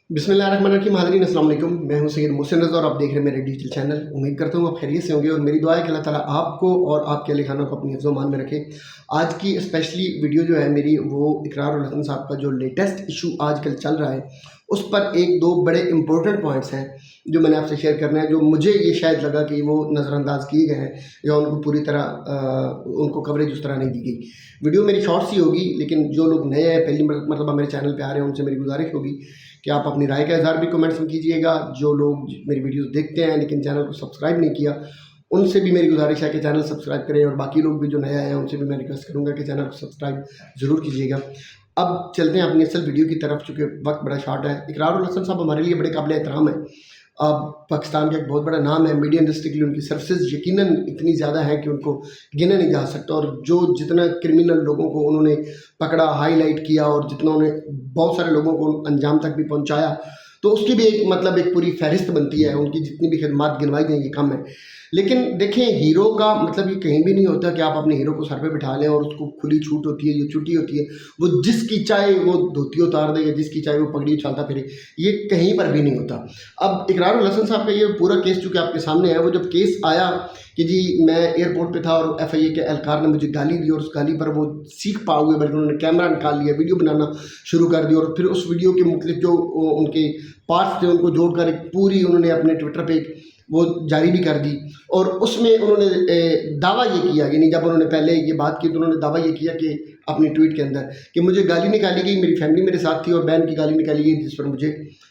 बिस्मिल्लाहिर्रहमानिर्रहीम। हाज़रीन अस्सलाम वालेकुम। मैं हूं सैयद मोहसिन रज़ा और आप देख रहे हैं मेरे डिजिटल चैनल। उम्मीद करता हूं आप खैरियत से होंगे और मेरी दुआ है कि अल्लाह ताला आपको और आपके अहले खाना को अपनी हिफ्ज़-ओ-मान में रखे। आज की स्पेशली वीडियो जो है मेरी, वो इकरार उल हसन साहब का जो लेटेस्ट इशू आजकल चल रहा है, उस पर एक दो बड़े इंपॉर्टेंट पॉइंट्स हैं जो मैंने आपसे शेयर करना है, जो मुझे ये शायद लगा कि वो नज़रअंदाज किए गए हैं या उनको पूरी तरह उनको कवरेज उस तरह नहीं दी गई। वीडियो मेरी शॉर्ट सी होगी, लेकिन जो लोग नए हैं, पहली मरतबा मेरे चैनल पे आ रहे हैं, उनसे मेरी गुजारिश होगी कि आप अपनी राय का इज़हार भी कमेंट्स में कीजिएगा। जो लोग मेरी वीडियोस देखते हैं लेकिन चैनल को सब्सक्राइब नहीं किया, उनसे भी मेरी गुजारिश है कि चैनल सब्सक्राइब करें, और बाकी लोग भी जो नए आए हैं उनसे भी मैं रिक्वेस्ट करूँगा कि चैनल को सब्सक्राइब ज़रूर कीजिएगा। अब चलते हैं अपनी असल वीडियो की तरफ, चूँकि वक्त बड़ा शॉर्ट है। इकरार उल हसन साहब हमारे लिए बड़े काबिल एहतराम है। अब पाकिस्तान का एक बहुत बड़ा नाम है। मीडिया इंडस्ट्री के लिए उनकी सर्विसेज यकीनन इतनी ज़्यादा है कि उनको गिना नहीं जा सकता, और जो जितना क्रिमिनल लोगों को उन्होंने पकड़ा, हाईलाइट किया, और जितना उन्होंने बहुत सारे लोगों को अंजाम तक भी पहुंचाया, तो उसकी भी एक पूरी फहरिस्त बनती है। उनकी जितनी भी खिदमत गिनवाई गई ये कम है। लेकिन देखें, हीरो का मतलब ये कहीं भी नहीं होता कि आप अपने हीरो को सर पे बिठा लें और उसको खुली छूट होती है, ये छुट्टी होती है, वो जिसकी चाहे वो धोती उतार दे या जिसकी चाहे वो पगड़ी उछालता फिरे, ये कहीं पर भी नहीं होता। अब इकरार उल हसन साहब का ये पूरा केस चूँकि आपके सामने है, वो जब केस आया कि जी मैं एयरपोर्ट पे था और FIA के एहलकार ने मुझे गाली दी, और उस गाली पर वो सीख पा हुए, बल्कि उन्होंने कैमरा निकाल लिया, वीडियो बनाना शुरू कर दिया, और फिर उस वीडियो के मुख्तलिफ जो उनके पार्ट्स थे उनको जोड़कर एक पूरी उन्होंने अपने ट्विटर पे वो जारी भी कर दी। और उसमें उन्होंने दावा ये किया, यानी जब उन्होंने पहले ये बात की तो उन्होंने दावा ये किया कि अपनी ट्वीट के अंदर कि मुझे गाली निकाली गई, मेरी फैमिली मेरे साथ थी और बहन की गाली निकाली गई, जिस पर मुझे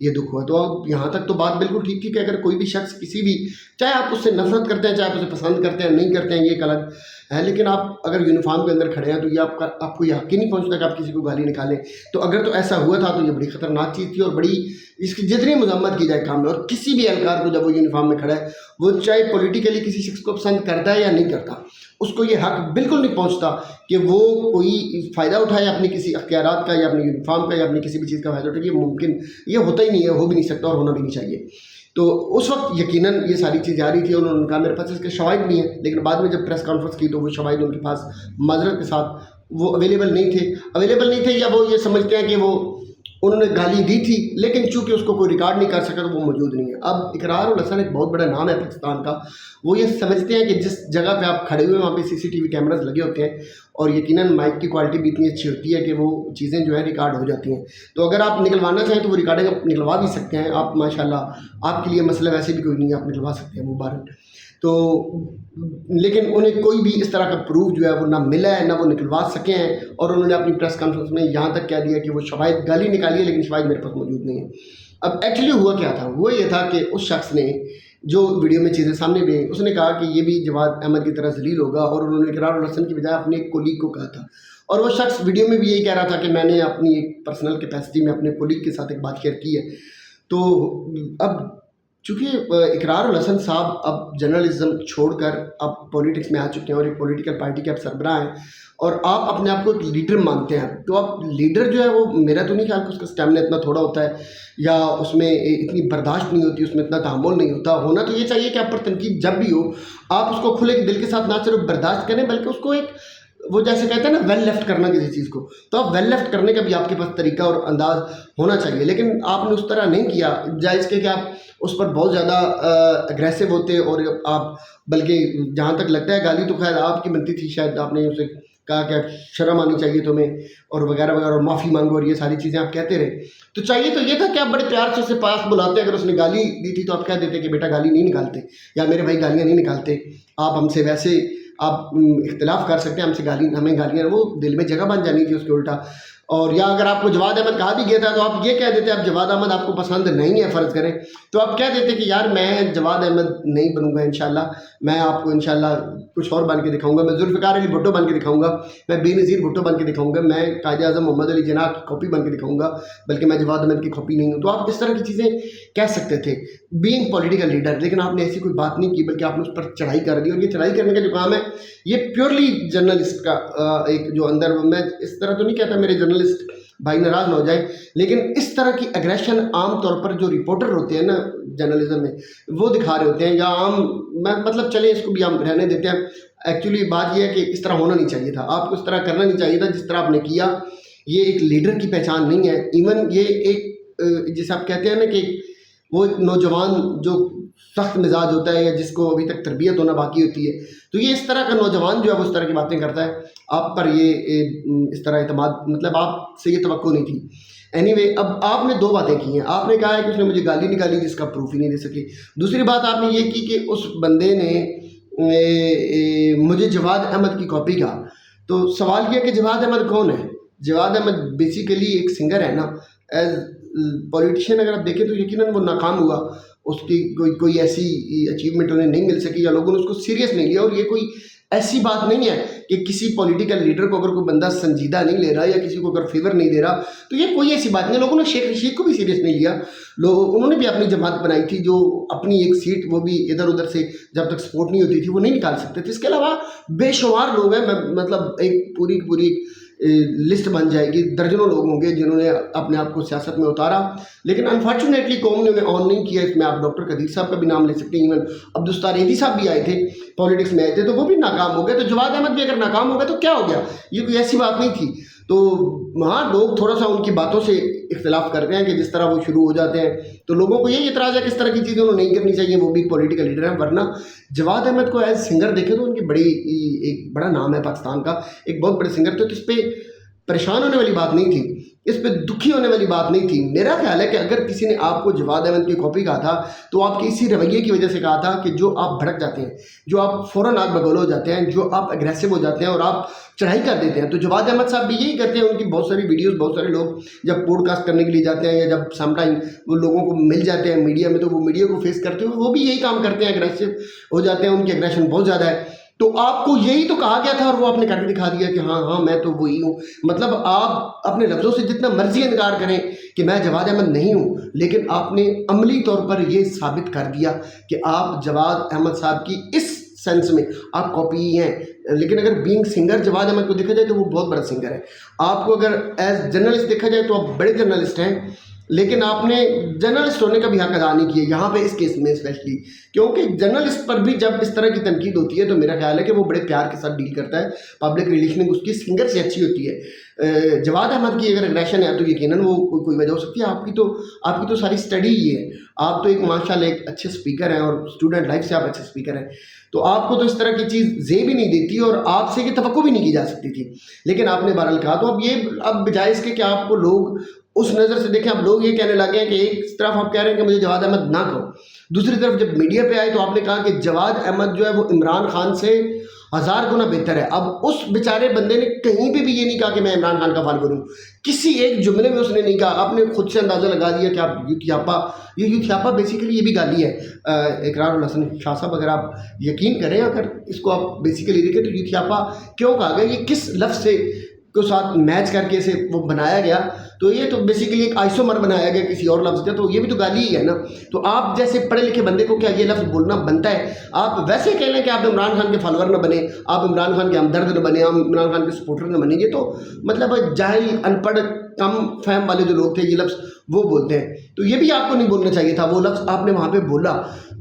ये दुख हुआ। तो अब यहाँ तक तो बात बिल्कुल ठीक थी कि अगर कोई भी शख्स किसी भी, चाहे आप उससे नफरत करते हैं, चाहे आप उसे पसंद करते हैं, नहीं करते हैं, ये एक अलग है, लेकिन आप अगर यूनिफॉर्म के अंदर खड़े हैं तो ये आपको ये हक ही नहीं पहुँचता कि आप किसी को गाली निकालें। तो अगर तो ऐसा हुआ था तो ये बड़ी ख़तरनाक चीज़ थी, और बड़ी इसकी जितनी मजम्मत की जाए काम में। और किसी भी एहलकार को जब वो यूनिफॉर्म में खड़ा है, वो चाहे पॉलिटिकली किसी शख्स को पसंद करता है या नहीं करता, उसको ये हक बिल्कुल नहीं पहुंचता कि वो कोई फ़ायदा उठाए अपनी किसी अख्तियारात का या अपने यूनिफॉर्म का या अपनी किसी भी चीज़ का फ़ायदा उठाए। ये मुमकिन, ये होता ही नहीं है, हो भी नहीं सकता और होना भी नहीं चाहिए। तो उस वक्त यकीनन ये सारी चीज़ आ रही थी, उन्होंने कहा मेरे पास इसके शवाहिद नहीं है, लेकिन बाद में जब प्रेस कॉन्फ्रेंस की तो वो शवाहिद उनके पास माजरत के साथ वो अवेलेबल नहीं थे, या वो ये समझते हैं कि वो उन्होंने गाली दी थी, लेकिन चूंकि उसको कोई रिकॉर्ड नहीं कर सका तो वो मौजूद नहीं है। अब इकरार उल हसन एक बहुत बड़ा नाम है पाकिस्तान का। वो ये समझते हैं कि जिस जगह पे आप खड़े हुए हैं वहाँ पे CCTV कैमरास लगे होते हैं, और यकीनन माइक की क्वालिटी भी इतनी अच्छी होती है कि वो चीज़ें जो है रिकॉर्ड हो जाती हैं। तो अगर आप निकलवाना चाहें तो वो रिकॉर्डिंग आप निकलवा भी सकते हैं। आप माशाल्लाह, आपके लिए मसला वैसे भी कोई नहीं है, आप निकलवा सकते हैं मुबारक। तो लेकिन उन्हें कोई भी इस तरह का प्रूफ जो है वो ना मिला है, ना वो निकलवा सके हैं, और उन्होंने अपनी प्रेस कॉन्फ्रेंस में यहाँ तक कह दिया कि वो शवाहिद गाली निकाली है, लेकिन शवाहिद मेरे पास मौजूद नहीं है। अब एक्चुअली हुआ क्या था, वो ये था कि उस शख्स ने, जो वीडियो में चीज़ें सामने भी, उसने कहा कि ये भी जवाद अहमद की तरह जलील होगा, और उन्होंने इकरार उल हसन की बजाय अपने एक कोलीग को कहा था। और वो शख्स वीडियो में भी यही कह रहा था कि मैंने अपनी एक पर्सनल कैपेसिटी में अपने कोलीग के साथ एक बात शेयर की है। तो अब चूँकि इकरार उल हसन साहब अब जर्नलिज्म छोड़कर अब पॉलिटिक्स में आ चुके हैं, और एक पॉलिटिकल पार्टी के अब सरबराह हैं, और आप अपने आप को एक लीडर मानते हैं, तो अब लीडर जो है वो, मेरा तो नहीं ख्याल कि उसका स्टेमिना इतना थोड़ा होता है, या उसमें इतनी बर्दाश्त नहीं होती, उसमें इतना तहम्मुल नहीं होता। होना तो ये चाहिए कि आप पर तनकीद जब भी हो, आप उसको खुले दिल के साथ ना सिर्फ बर्दाश्त करें, बल्कि उसको एक, वो जैसे कहते हैं ना, वेल लेफ्ट करना किसी चीज़ को, तो आप वेल लेफ्ट करने का भी आपके पास तरीका और अंदाज होना चाहिए। लेकिन आपने उस तरह नहीं किया, जायज़ के कि आप उस पर बहुत ज़्यादा अग्रेसिव होते, और आप बल्कि जहाँ तक लगता है गाली तो खैर आपकी बनती थी, शायद आपने उसे कहा कि शर्म आनी चाहिए तुम्हें, और वगैरह वगैरह, और माफ़ी मांगो, और ये सारी चीज़ें आप कहते रहे। तो चाहिए तो ये था कि आप बड़े प्यार से उसे पास बुलाते। अगर उसने गाली दी थी तो आप कह देते कि बेटा गाली नहीं निकालते, या मेरे भाई गालियाँ नहीं निकालते, आप हमसे वैसे आप इख्तिलाफ़ कर सकते हैं, हमसे हमें गालियाँ, वो दिल में जगह बन जानी थी उसके उल्टा। और या अगर आपको जवाद अहमद कहा भी गया था तो आप ये कह देते, आप जवाद अहमद आपको पसंद नहीं है फ़र्ज़ करें, तो आप कह देते कि यार मैं जवाद अहमद नहीं बनूंगा, इंशाल्लाह मैं आपको इंशाल्लाह कुछ और बन के दिखाऊंगा, मैं जुल्फ़िकार अली भुट्टो बन के दिखाऊंगा, मैं बेनज़ीर भुट्टो बन के दिखाऊंगा, मैं कायदे आज़म मोहम्मद अली जिन्ना की कॉपी बन के दिखाऊंगा, बल्कि मैं जवाद अहमद की कॉपी नहीं हूँ। तो आप इस तरह की चीज़ें कह सकते थे बीइंग पॉलिटिकल लीडर, लेकिन आपने ऐसी कोई बात नहीं की, बल्कि आपने उस पर चढ़ाई कर दी। और ये चढ़ाई करने का जो काम है, ये प्योरली जर्नलिस्ट का एक जो अंदर, मैं इस तरह तो नहीं कहता मेरे जर्नलिस्ट भाई नाराज़ ना हो जाए, लेकिन इस तरह की एग्रेशन आम तौर पर जो रिपोर्टर होते हैं ना जर्नलिज्म में, वो दिखा रहे होते हैं, या आम, मैं मतलब चले इसको भी हम रहने देते हैं। एक्चुअली बात यह है कि इस तरह होना नहीं चाहिए था, आपको इस तरह करना नहीं चाहिए था जिस तरह आपने किया। ये एक लीडर की पहचान नहीं है। इवन ये एक جسے آپ کہتے ہیں نا کہ وہ نوجوان جو سخت مزاج ہوتا ہے یا جس کو ابھی تک تربیت ہونا باقی ہوتی ہے، تو یہ اس طرح کا نوجوان جو ہے وہ اس طرح کی باتیں کرتا ہے، آپ پر یہ اس طرح اعتماد مطلب آپ سے یہ توقع نہیں تھی۔ اینی وے، اب آپ نے 2 باتیں کی ہیں، آپ نے کہا ہے کہ اس نے مجھے گالی نکالی جس کا پروف ہی نہیں دے سکی، دوسری بات آپ نے یہ کی کہ اس بندے نے مجھے جواد احمد کی کاپی کہا۔ تو سوال کیا کہ جواد احمد کون ہے؟ جواد احمد بیسیکلی ایک سنگر ہے نا، ایز پولیٹیشین اگر آپ دیکھیں تو یقیناً وہ ناکام ہوا، اس کی کوئی ایسی اچیومنٹ انہیں نہیں مل سکی یا لوگوں نے اس کو سیریس نہیں لیا، اور یہ کوئی ایسی بات نہیں ہے کہ کسی پولیٹیکل لیڈر کو اگر کوئی بندہ سنجیدہ نہیں لے رہا یا کسی کو اگر فیور نہیں دے رہا تو یہ کوئی ایسی بات نہیں ہے۔ لوگوں نے شیخ رشید کو بھی سیریس نہیں لیا، انہوں نے بھی اپنی جماعت بنائی تھی، جو اپنی ایک سیٹ وہ بھی ادھر ادھر سے جب تک سپورٹ نہیں ہوتی تھی وہ نہیں نکال سکتے تھے۔ اس کے علاوہ بے شمار لوگ ہیں، مطلب ایک پوری لسٹ بن جائے گی، درجنوں لوگ ہوں گے جنہوں نے اپنے آپ کو سیاست میں اتارا، لیکن انفارچونیٹلی قوم نے انہیں آن نہیں کیا۔ اس میں آپ ڈاکٹر قدیر صاحب کا بھی نام لے سکتے ہیں، ایون عبدالستار ایدھی صاحب بھی آئے تھے، پالیٹکس میں آئے تھے، تو وہ بھی ناکام ہو گئے۔ تو جواد احمد بھی اگر ناکام ہو گئے تو کیا ہو گیا؟ یہ کوئی ایسی بات نہیں تھی۔ تو ہاں، لوگ تھوڑا سا ان کی باتوں سے اختلاف کرتے ہیں کہ جس طرح وہ شروع ہو جاتے ہیں تو لوگوں کو یہی اعتراض ہے کہ اس طرح کی چیزیں انہوں نہیں کرنی چاہیے، وہ بھی پولیٹیکل لیڈر ہیں۔ ورنہ جواد احمد کو ایز سنگر دیکھیں تو ان کی ایک بڑا نام ہے پاکستان کا، ایک بہت بڑے سنگر تھے، تو اس پہ پریشان ہونے والی بات نہیں تھی، اس پہ دکھی ہونے والی بات نہیں تھی۔ میرا خیال ہے کہ اگر کسی نے آپ کو جواد احمد کی کاپی کہا تھا تو آپ کے اسی رویے کی وجہ سے کہا تھا کہ جو آپ بھڑک جاتے ہیں، جو آپ فوراً آگ بگول ہو جاتے ہیں، جو آپ اگریسو ہو جاتے ہیں اور آپ چڑھائی کر دیتے ہیں۔ تو جواد احمد صاحب بھی یہی کرتے ہیں، ان کی بہت ساری ویڈیوز، بہت سارے لوگ جب پوڈ کاسٹ کرنے کے لیے جاتے ہیں یا جب سم ٹائم وہ لوگوں کو مل جاتے ہیں میڈیا میں تو وہ میڈیا کو فیس کرتے ہوئے وہ بھی یہی کام کرتے ہیں، اگریسو ہو جاتے ہیں، ان کی اگریشن بہت زیادہ ہے۔ تو آپ کو یہی تو کہا گیا تھا اور وہ آپ نے کر کے دکھا دیا کہ ہاں میں تو وہی ہوں۔ مطلب آپ اپنے لفظوں سے جتنا مرضی انکار کریں کہ میں جواد احمد نہیں ہوں، لیکن آپ نے عملی طور پر یہ ثابت کر دیا کہ آپ جواد احمد صاحب کی اس سینس میں آپ کاپی ہی ہیں۔ لیکن اگر بینگ سنگر جواد احمد کو دیکھا جائے تو وہ بہت بڑا سنگر ہے۔ آپ کو اگر ایز جرنلسٹ دیکھا جائے تو آپ بڑے جرنلسٹ ہیں، لیکن آپ نے جرنلسٹ ہونے کا بھی حق ادا نہیں کیا یہاں پہ اس کیس میں اسپیشلی، کیونکہ جرنلسٹ پر بھی جب اس طرح کی تنقید ہوتی ہے تو میرا خیال ہے کہ وہ بڑے پیار کے ساتھ ڈیل کرتا ہے، پبلک ریلیشننگ اس کی سنگر سے اچھی ہوتی ہے۔ جواد احمد کی اگر اگریشن ہے تو یقیناً وہ کوئی وجہ ہو سکتی ہے، آپ کی تو ساری اسٹڈی ہی ہے، آپ تو ایک ماشاءاللہ ایک اچھے اسپیکر ہیں اور اسٹوڈنٹ لائف سے آپ اچھے اسپیکر ہیں، تو آپ کو تو اس طرح کی چیز زیب بھی نہیں دیتی اور آپ سے یہ توقع بھی نہیں کی جا سکتی تھی، لیکن آپ نے بہرحال کہا۔ تو اب بجائے اس کے کہ آپ کو لوگ اس نظر سے دیکھیں، اب لوگ یہ کہنے لگے ہیں کہ ایک طرف آپ کہہ رہے ہیں کہ مجھے جواد احمد نہ کہو، دوسری طرف جب میڈیا پہ آئے تو آپ نے کہا کہ جواد احمد جو ہے وہ عمران خان سے 1000 گنا بہتر ہے۔ اب اس بیچارے بندے نے کہیں پہ بھی یہ نہیں کہا کہ میں عمران خان کا فالوور ہوں، کسی ایک جملے میں اس نے نہیں کہا، آپ نے خود سے اندازہ لگا دیا کہ آپ یوتھیاپا، یہ یوتھیاپا بیسیکلی یہ بھی گالی ہے۔ اقرار الحسن شاہ صاحب، اگر آپ یقین کریں، اگر اس کو آپ بیسیکلی دیکھیں تو یوتھیاپا کیوں کہا گیا، یہ کس لفظ سے کو ساتھ میچ کر کے اسے وہ بنایا گیا، تو یہ تو بیسیکلی ایک آئسومر بنایا گیا کسی اور لفظ کا، تو یہ بھی تو گالی ہی ہے نا۔ تو آپ جیسے پڑھے لکھے بندے کو کیا یہ لفظ بولنا بنتا ہے؟ آپ ویسے کہہ لیں کہ آپ عمران خان کے فالوور نہ بنے، آپ عمران خان کے ہمدرد نہ بنے، آپ عمران خان کے سپورٹر نہ بنیں، یہ تو مطلب جاہل، ان پڑھ، کم فہم والے جو لوگ تھے یہ لفظ وہ بولتے ہیں، تو یہ بھی آپ کو نہیں بولنا چاہیے تھا، وہ لفظ آپ نے وہاں پہ بولا،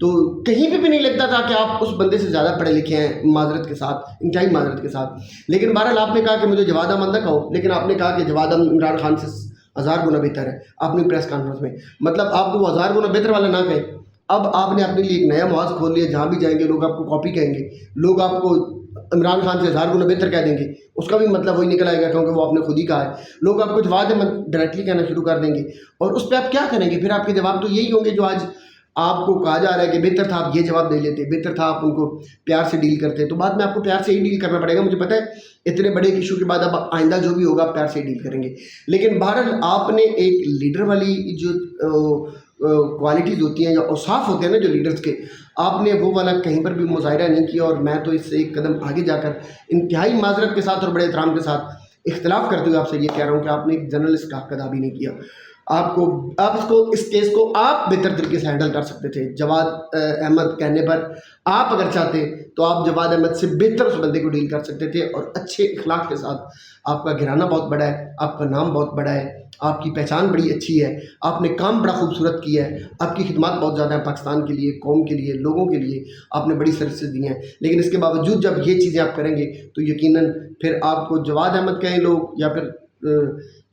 تو کہیں پہ بھی نہیں لگتا تھا کہ آپ اس بندے سے زیادہ پڑھے لکھے ہیں، معذرت کے ساتھ، انتہائی معذرت کے ساتھ۔ لیکن بہرحال آپ نے کہا کہ مجھے جواد احمد نہ کہو، لیکن آپ نے کہا کہ جواد احمد عمران خان سے 1000 گنا بہتر ہے اپنی پریس کانفرنس میں، مطلب آپ کو وہ 1000 گنا بہتر والا نہ کہیں۔ اب آپ نے اپنے لیے ایک نیا محاذ کھول لیا، جہاں بھی جائیں گے لوگ آپ کو کاپی کہیں گے، لوگ آپ کو عمران خان سے 1000 گنا بہتر کہہ دیں گے، اس کا بھی مطلب وہی نکل آئے گا کیونکہ وہ آپ نے خود ہی کہا ہے، لوگ آپ کو جواد احمد ڈائریکٹلی کہنا شروع کر دیں گے، اور اس پہ آپ کیا کریں گے؟ پھر آپ کے جواب تو یہی ہوں گے جو آج آپ کو کہا جا رہا ہے کہ بہتر تھا آپ یہ جواب دے لیتے، بہتر تھا آپ ان کو پیار سے ڈیل کرتے، تو بعد میں آپ کو پیار سے ہی ڈیل کرنا پڑے گا، مجھے پتہ ہے اتنے بڑے ایشو کے بعد اب آئندہ جو بھی ہوگا آپ پیار سے ہی ڈیل کریں گے۔ لیکن بہرحال آپ نے ایک لیڈر والی جو کوالٹیز ہوتی ہیں یا اوصاف ہوتے ہیں نا جو لیڈرز کے، آپ نے وہ والا کہیں پر بھی مظاہرہ نہیں کیا، اور میں تو اس سے ایک قدم آگے جا کر انتہائی معذرت کے ساتھ اور بڑے احترام کے ساتھ اختلاف کرتے ہوئے آپ سے یہ کہہ رہا ہوں کہ آپ نے ایک جرنلسٹ کا حق ادا بھی نہیں کیا۔ آپ اس کیس کو آپ بہتر طریقے سے ہینڈل کر سکتے تھے۔ جواد احمد کہنے پر آپ اگر چاہتے تو آپ جواد احمد سے بہتر اس بندے کو ڈیل کر سکتے تھے، اور اچھے اخلاق کے ساتھ۔ آپ کا گھرانہ بہت بڑا ہے، آپ کا نام بہت بڑا ہے، آپ کی پہچان بڑی اچھی ہے، آپ نے کام بڑا خوبصورت کیا ہے، آپ کی خدمات بہت زیادہ ہیں پاکستان کے لیے، قوم کے لیے، لوگوں کے لیے، آپ نے بڑی سروسز دی ہیں، لیکن اس کے باوجود جب یہ چیزیں آپ کریں گے تو یقیناً پھر آپ کو جواد احمد کہیں لوگ یا پھر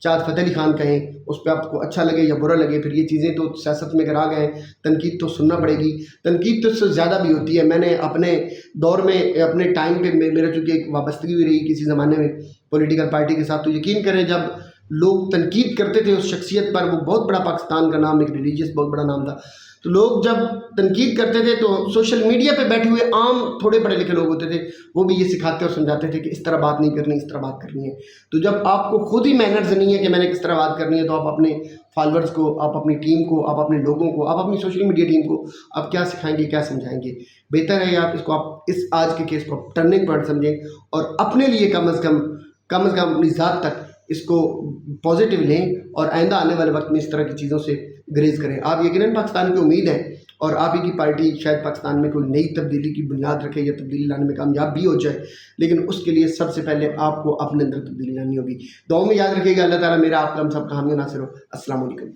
चाहत फ़तेह अली खान कहें, उस पे आपको अच्छा लगे या बुरा लगे, फिर ये चीज़ें तो सियासत में अगर आ गए तनकीद तो सुनना पड़ेगी। तनकीद तो उससे ज़्यादा भी होती है। मैंने अपने दौर में अपने टाइम पे मेरा चूँकि एक वाबस्तगी हुई रही किसी ज़माने में पॉलिटिकल पार्टी के साथ, तो यकीन करें जब लोग तनकीद करते थे उस शख्सियत पर, वो बहुत बड़ा पाकिस्तान का नाम, एक रिलीजियस बहुत बड़ा नाम था, तो लोग जब तनकीद करते थे तो सोशल मीडिया पे बैठे हुए आम थोड़े पढ़े लिखे लोग होते थे, वो भी ये सिखाते और समझाते थे कि इस तरह बात नहीं करनी, इस तरह बात करनी है। तो जब आपको खुद ही मैनर्स नहीं है कि मैंने किस तरह बात करनी है, तो आप अपने फॉलोअर्स को, आप अपनी टीम को, आप अपने लोगों को, आप अपनी सोशल मीडिया टीम को आप क्या सिखाएंगे, क्या समझाएंगे? बेहतर है आप इसको, आप इस आज के केस को टर्निंग पॉइंट समझें और अपने लिए कम अज़ कम अपनी ज़ात तक इसको पॉजिटिव लें और आइंदा आने वाले वक्त में इस तरह की चीज़ों से ग्रेज करें। आप यकीनन पाकिस्तान की उम्मीद है और आप ही की पार्टी शायद पाकिस्तान में कोई नई तब्दीली की बुनियाद रखे या तब्दीली लाने में कामयाब भी हो जाए, लेकिन उसके लिए सबसे पहले आपको अपने अंदर तब्दीली लानी होगी। दुआ में याद रखिएगा। अल्लाह ताला मेरा आपका हम सब का हामी नासिर हो। अस्सलाम वालेकुम।